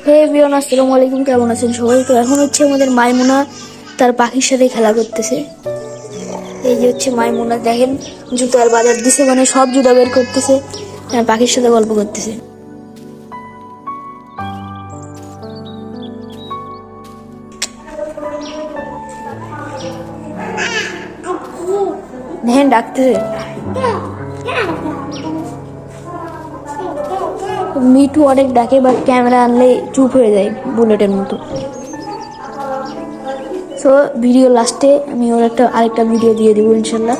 হে everyone, আসসালামু আলাইকুম। কেমন আছেন সবাই? তো এখন হচ্ছে আমাদের মাইমুনা তার পাখির সাথে খেলা করতেছে। এই যে হচ্ছে মাইমুনা, দেখেন জুতার বাজার দিছে, মানে সব জুতা বের করতেছে, পাখির সাথে গল্প করতেছে। দেখেন ডাকতেছে। মিঠু অনেক ডাকে, বাট ক্যামেরা আনলে চুপ হয়ে যায় বুলেটের মতো। সো ভিডিও লাস্টে আমি ওর আরেকটা ভিডিও দিয়ে দিব ইনশাল্লাহ।